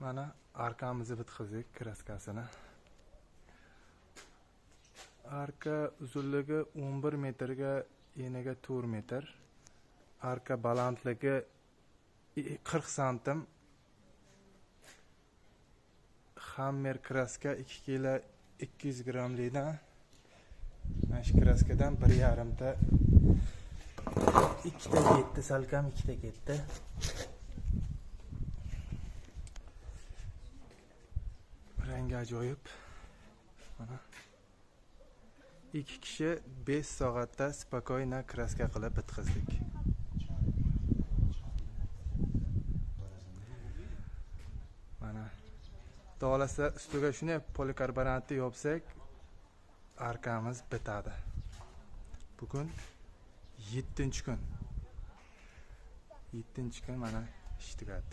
Mana arkamizni bitkizdik kraskasini. Arka uzunligi 11 metrga, eniga 4 metr. Arka balandligi 40 santim. Hammer kraska 2 kg 200 grammlikdan. Mana shu kraskadan 1,5 ta 2 ta ketdi, salkam 2 ta ketdi. Rangi ajoyib. Mana 2 kishi 5 soatda spokojna kraska qilib bitkizdik. Mana Dolasa ustiga shuni polikarbonatni yopsak, arkamiz bitadi. Bugun 7-kun. 7-kun mana ish tugatdik.